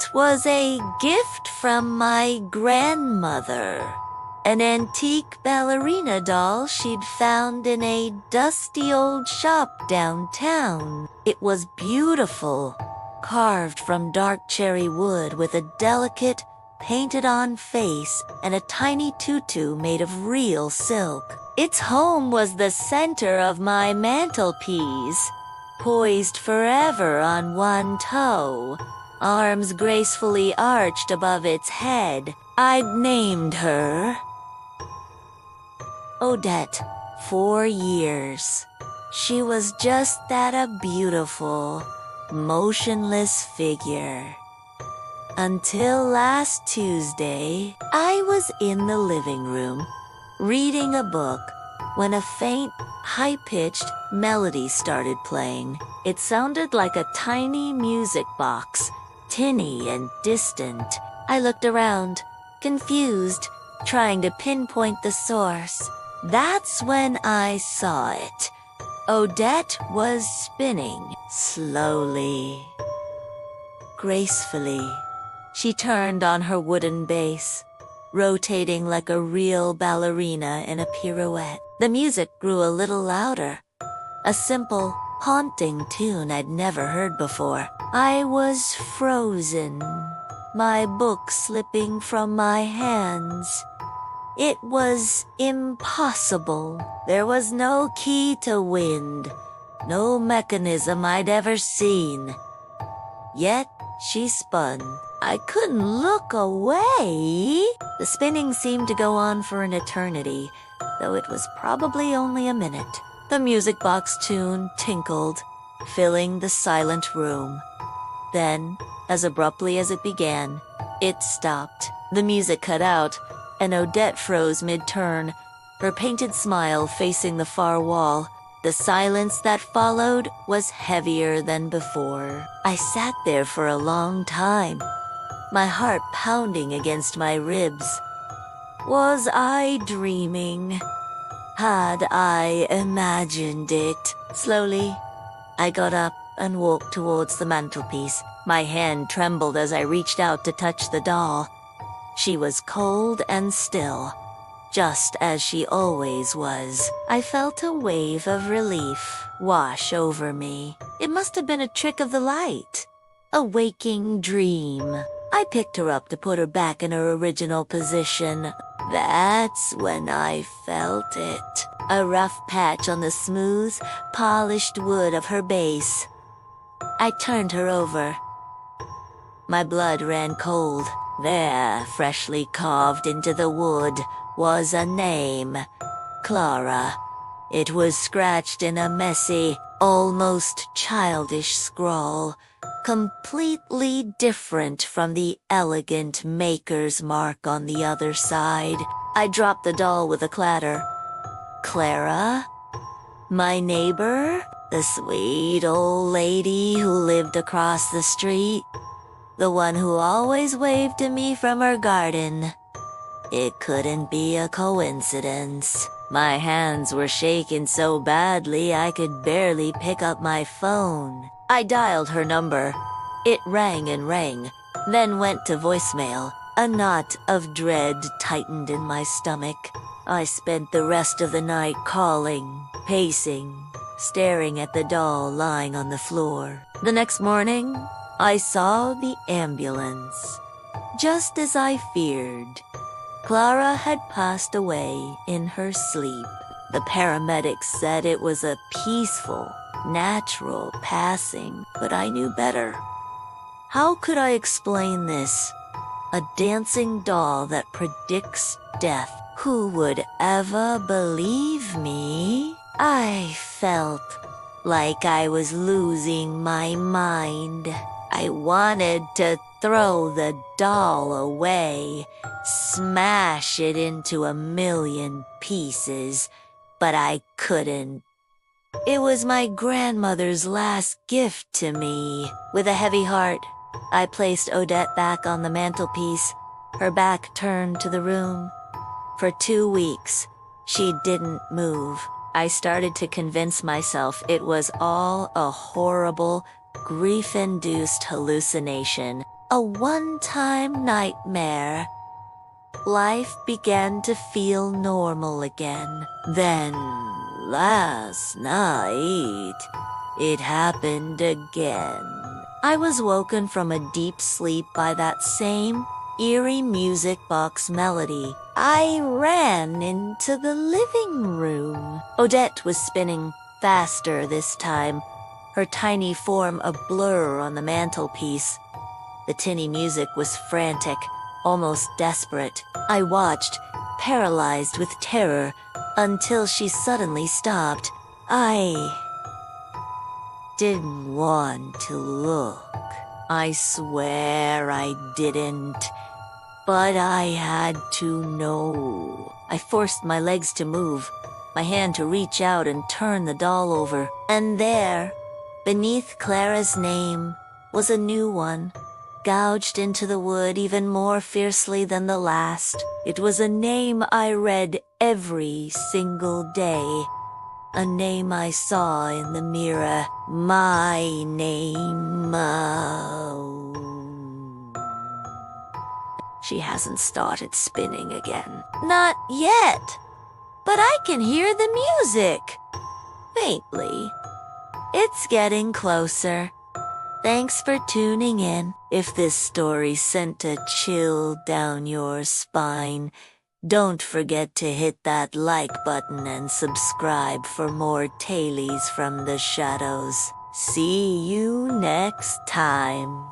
It was a gift from my grandmother. An antique ballerina doll she'd found in a dusty old shop downtown. It was beautiful, carved from dark cherry wood with a delicate, painted-on face and a tiny tutu made of real silk. Its home was the center of my mantelpiece, poised forever on one toe, arms gracefully arched above its head. I'd named her Odette. 4 years. She was just that, a beautiful, motionless figure. Until last Tuesday, I was in the living room, reading a book, when a faint, high-pitched melody started playing. It sounded like a tiny music box, tinny and distant. I looked around, confused, trying to pinpoint the source. That's when I saw it. Odette was spinning, slowly, gracefully. She turned on her wooden base, rotating like a real ballerina in a pirouette. The music grew a little louder, a simple, haunting tune I'd never heard before. I was frozen, my book slipping from my hands. It was impossible. There was no key to wind, no mechanism I'd ever seen. Yet she spun. I couldn't look away. The spinning seemed to go on for an eternity, though it was probably only a minute. The music box tune tinkled, filling the silent room. Then, as abruptly as it began, it stopped. The music cut out, and Odette froze mid-turn, her painted smile facing the far wall. The silence that followed was heavier than before. I sat there for a long time, my heart pounding against my ribs. Was I dreaming? Had I imagined it? Slowly, I got up and walked towards the mantelpiece. My hand trembled as I reached out to touch the doll. She was cold and still, just as she always was. I felt a wave of relief wash over me. It must have been a trick of the light, a waking dream. I picked her up to put her back in her original position. That's when I felt it. A rough patch on the smooth, polished wood of her base. I turned her over. My blood ran cold. There, freshly carved into the wood, was a name. Clara. It was scratched in a messy, almost childish scrawl, completely different from the elegant maker's mark on the other side. I dropped the doll with a clatter. Clara? My neighbor? The sweet old lady who lived across the street? The one who always waved to me from her garden. It couldn't be a coincidence. My hands were shaking so badly I could barely pick up my phone. I dialed her number. It rang and rang, then went to voicemail. A knot of dread tightened in my stomach. I spent the rest of the night calling, pacing, staring at the doll lying on the floor. The next morning, I saw the ambulance. Just as I feared, Clara had passed away in her sleep. The paramedics said it was a peaceful, natural passing, but I knew better. How could I explain this? A dancing doll that predicts death. Who would ever believe me? I felt like I was losing my mind. I wanted to throw the doll away, smash it into a million pieces, but I couldn't. It was my grandmother's last gift to me. With a heavy heart, I placed Odette back on the mantelpiece, her back turned to the room. For 2 weeks, she didn't move. I started to convince myself it was all a horrible, grief-induced hallucination. a one-time nightmare. Life began to feel normal again. Then, last night, it happened again. I was woken from a deep sleep by that same eerie music box melody. I ran into the living room. Odette was spinning faster this time, her tiny form a blur on the mantelpiece. The tinny music was frantic, almost desperate. I watched, paralyzed with terror, until she suddenly stopped. I didn't want to look. I swear I didn't. But I had to know. I forced my legs to move, my hand to reach out and turn the doll over. And there, beneath Clara's name, was a new one, gouged into the wood even more fiercely than the last. It was a name I read every single day. A name I saw in the mirror. My name. She hasn't started spinning again. Not yet. But I can hear the music. Faintly. It's getting closer. Thanks for tuning in. If this story sent a chill down your spine, don't forget to hit that like button and subscribe for more tailies from the shadows. See you next time.